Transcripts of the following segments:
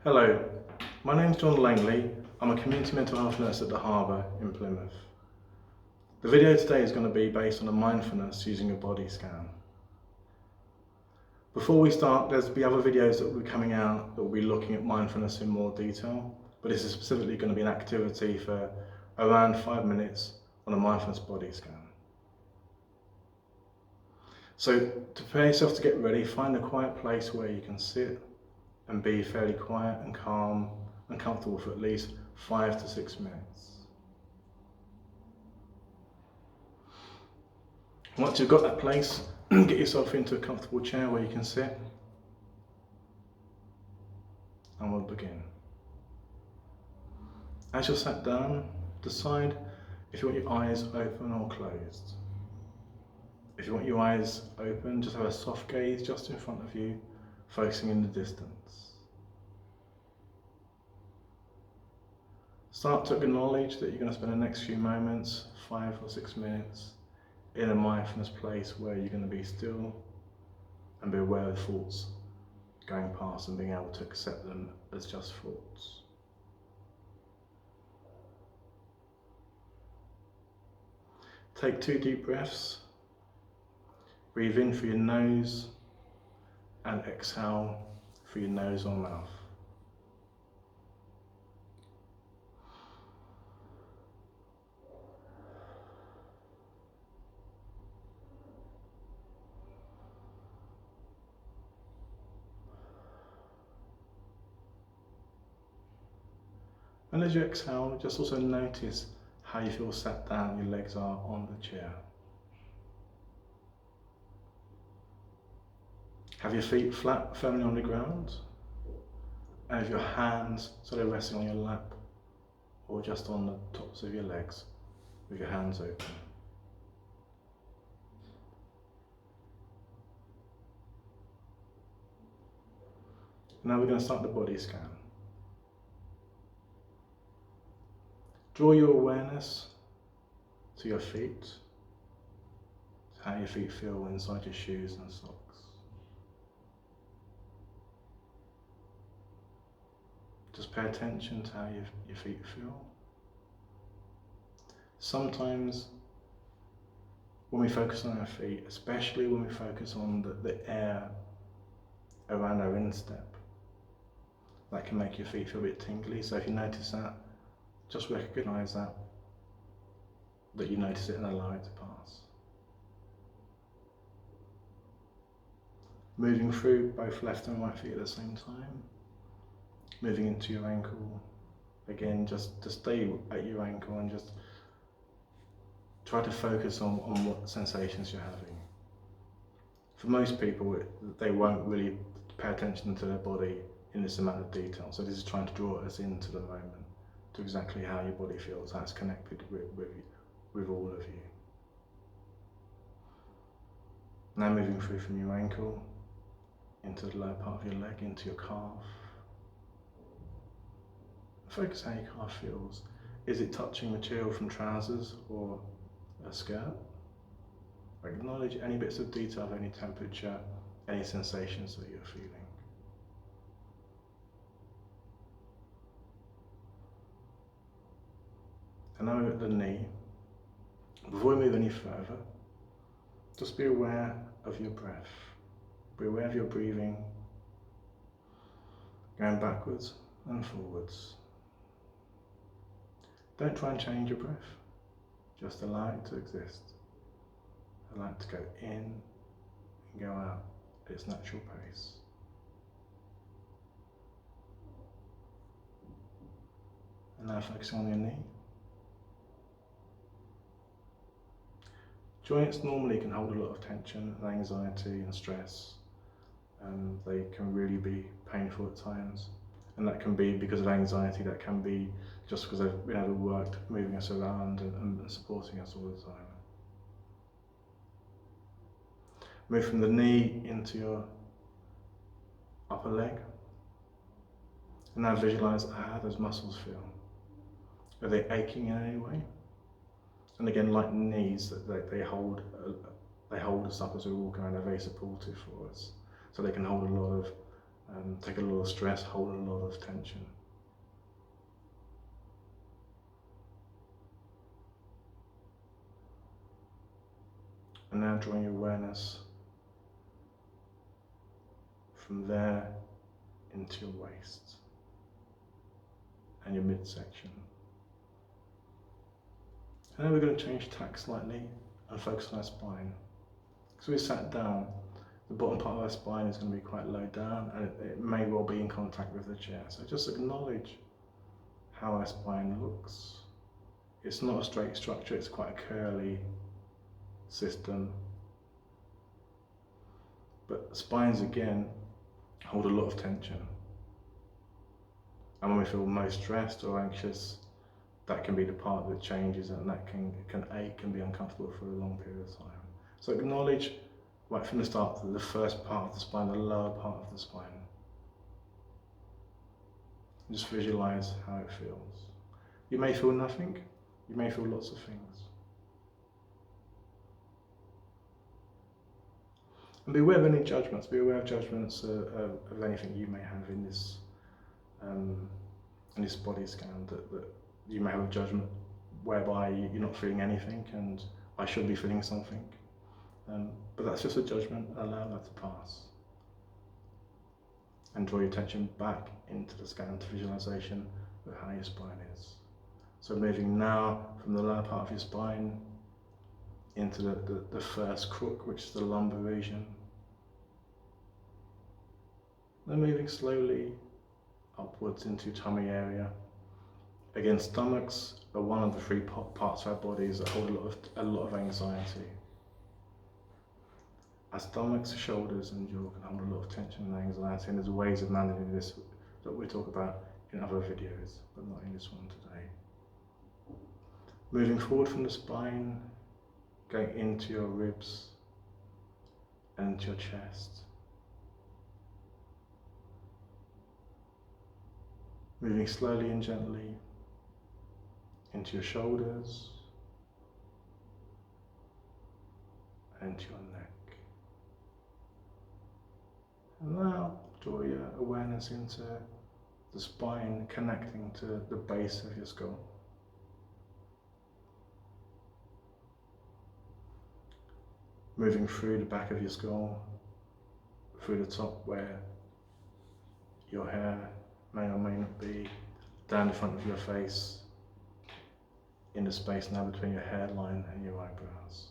Hello, my name's John Langley. I'm a community mental health nurse at the Harbour in Plymouth. The video today is going to be based on a mindfulness using a body scan. Before we start, there'll be other videos that will be coming out that will be looking at mindfulness in more detail, but this is specifically going to be an activity for around 5 minutes on a mindfulness body scan. So to prepare yourself to get ready, find a quiet place where you can sit and be fairly quiet and calm and comfortable for at least 5 to 6 minutes. Once you've got that place, get yourself into a comfortable chair where you can sit, and we'll begin. As you're sat down, decide if you want your eyes open or closed. If you want your eyes open, just have a soft gaze just in front of you, focusing in the distance. Start to acknowledge that you're going to spend the next few moments, 5 or 6 minutes, in a mindfulness place where you're going to be still and be aware of thoughts going past and being able to accept them as just thoughts. Take 2 deep breaths. Breathe in through your nose and exhale through your nose or mouth. And as you exhale, just also notice how you feel sat down, your legs are on the chair. Have your feet flat, firmly on the ground, and have your hands so they're resting on your lap or just on the tops of your legs with your hands open. Now we're going to start the body scan. Draw your awareness to your feet, to how your feet feel inside your shoes and socks. Just pay attention to how your feet feel. Sometimes when we focus on our feet, especially when we focus on the air around our instep, that can make your feet feel a bit tingly. So if you notice that, just recognise that you notice it and allow it to pass. Moving through both left and right feet at the same time. Moving into your ankle. Again, just to stay at your ankle and just try to focus on what sensations you're having. For most people, they won't really pay attention to their body in this amount of detail. So this is trying to draw us into the moment, to exactly how your body feels, how it's connected with all of you. Now moving through from your ankle, into the lower part of your leg, into your calf. Focus how your calf feels. Is it touching material from trousers or a skirt? Acknowledge any bits of detail of any temperature, any sensations that you're feeling. And now we're at the knee. Before we move any further, just be aware of your breath. Be aware of your breathing, going backwards and forwards. Don't try and change your breath. Just allow it to exist. Allow it to go in and go out at its natural pace. And now focusing on your knee. Joints normally can hold a lot of tension and anxiety and stress. They can really be painful at times. And that can be because of anxiety, that can be just because they've been overworked, moving us around and supporting us all the time. Move from the knee into your upper leg. And now visualize how those muscles feel. Are they aching in any way? And again, like knees, they hold us up as we walk around. They're very supportive for us. So they can hold a lot of take a lot of stress, hold a lot of tension. And now drawing your awareness from there into your waist and your midsection. And then we're going to change tack slightly and focus on our spine. So we sat down, the bottom part of our spine is going to be quite low down, and it may well be in contact with the chair. So just acknowledge how our spine looks. It's not a straight structure, it's quite a curly system. But spines, again, hold a lot of tension. And when we feel most stressed or anxious, that can be the part that changes, and that can ache and be uncomfortable for a long period of time. So acknowledge right from the start the first part of the spine, the lower part of the spine. Just visualize how it feels. You may feel nothing, you may feel lots of things. And be aware of any judgments, be aware of judgments of anything you may have in this body scan, that you may have a judgment whereby you're not feeling anything and I should be feeling something. But that's just a judgment, allow that to pass. And draw your attention back into the scan to visualization of how your spine is. So moving now from the lower part of your spine into the first crook, which is the lumbar region. Then moving slowly upwards into your tummy area. Again, stomachs are one of the three parts of our bodies that hold a lot of anxiety. Our stomachs, shoulders and jaw can hold a lot of tension and anxiety, and there's ways of managing this that we talk about in other videos, but not in this one today. Moving forward from the spine, going into your ribs and into your chest. Moving slowly and gently into your shoulders and into your neck. And now draw your awareness into the spine connecting to the base of your skull. Moving through the back of your skull, through the top where your hair may or may not be, down the front of your face, in the space now between your hairline and your eyebrows.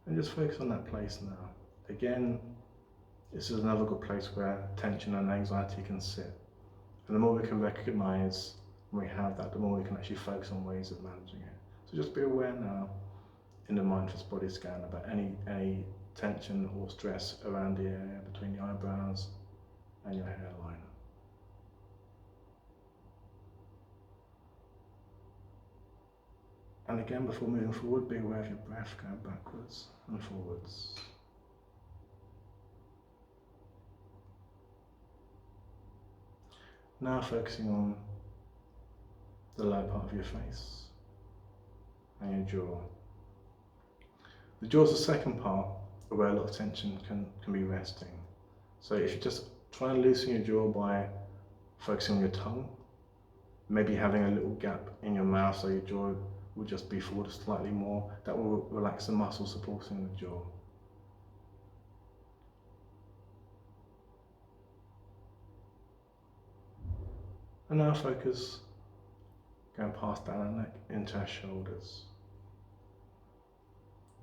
And just focus on that place now. Again, this is another good place where tension and anxiety can sit. And the more we can recognize when we have that, the more we can actually focus on ways of managing it. So just be aware now in the mindfulness body scan about any tension or stress around the area between your eyebrows and your hairline. And again, before moving forward, be aware of your breath going backwards and forwards. Now focusing on the lower part of your face and your jaw. The jaw is the second part where a lot of tension can be resting. So if you just try and loosen your jaw by focusing on your tongue, maybe having a little gap in your mouth so your jaw will just be forward slightly more, that will relax the muscle supporting the jaw. And now focus going past down our neck into our shoulders.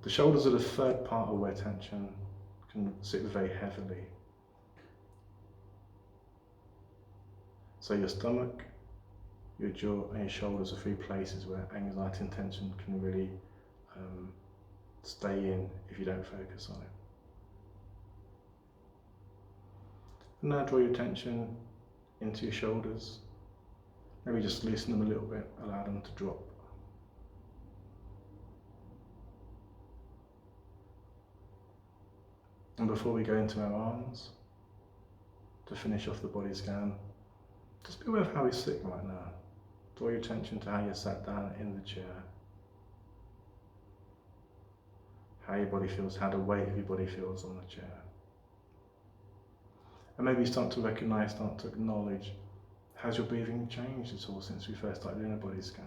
The shoulders are the third part of where tension can sit very heavily. So your stomach, your jaw and your shoulders are three places where anxiety and tension can really stay in if you don't focus on it. And now draw your attention into your shoulders. Maybe just loosen them a little bit, allow them to drop. And before we go into our arms, to finish off the body scan, just be aware of how we sit right now. Draw your attention to how you're sat down in the chair. How your body feels, how the weight of your body feels on the chair. And maybe start to recognize, start to acknowledge, has your breathing changed at all since we first started doing a body scan?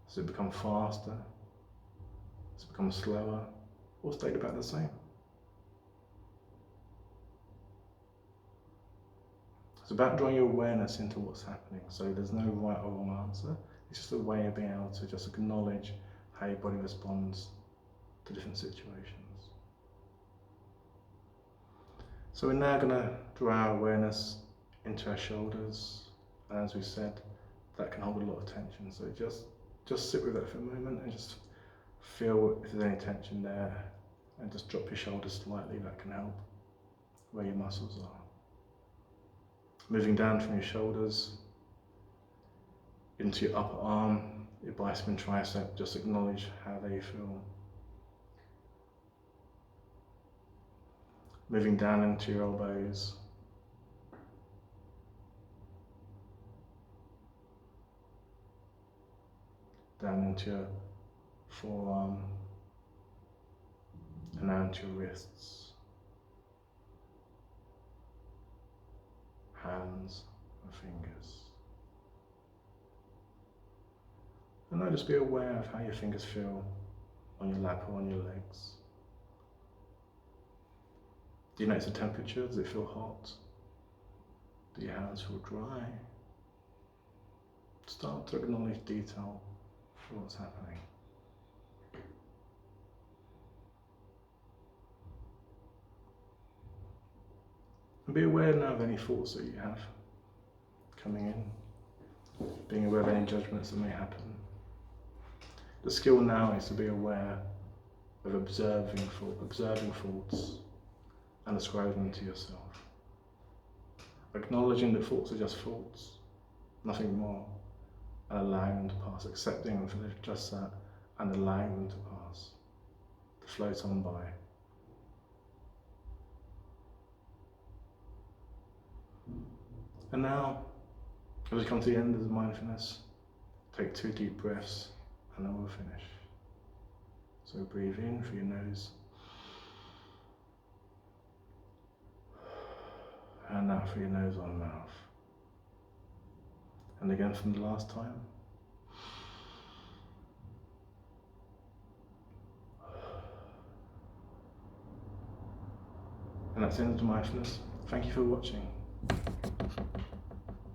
Has it become faster? Has it become slower? Or stayed about the same? It's about drawing your awareness into what's happening. So there's no right or wrong answer. It's just a way of being able to just acknowledge how your body responds to different situations. So we're now going to draw our awareness into our shoulders. And as we said, that can hold a lot of tension. So just sit with that for a moment and just feel if there's any tension there, and just drop your shoulders slightly. That can help where your muscles are. Moving down from your shoulders into your upper arm, your bicep and tricep, just acknowledge how they feel. Moving down into your elbows, down into your forearm, and now into your wrists, hands and fingers. And now just be aware of how your fingers feel on your lap or on your legs. Do you notice the temperature? Does it feel hot? Do your hands feel dry? Start to acknowledge detail for what's happening. And be aware now of any thoughts that you have coming in, being aware of any judgments that may happen. The skill now is to be aware of observing thoughts and ascribing them to yourself. Acknowledging that thoughts are just thoughts, nothing more, and allowing them to pass, accepting them for just that, and allowing them to pass, to float on by. And now, as we come to the end of the mindfulness, take 2 deep breaths, and then we'll finish. So breathe in through your nose, and out through your nose or mouth. And again from the last time. And that's the end of the mindfulness. Thank you for watching.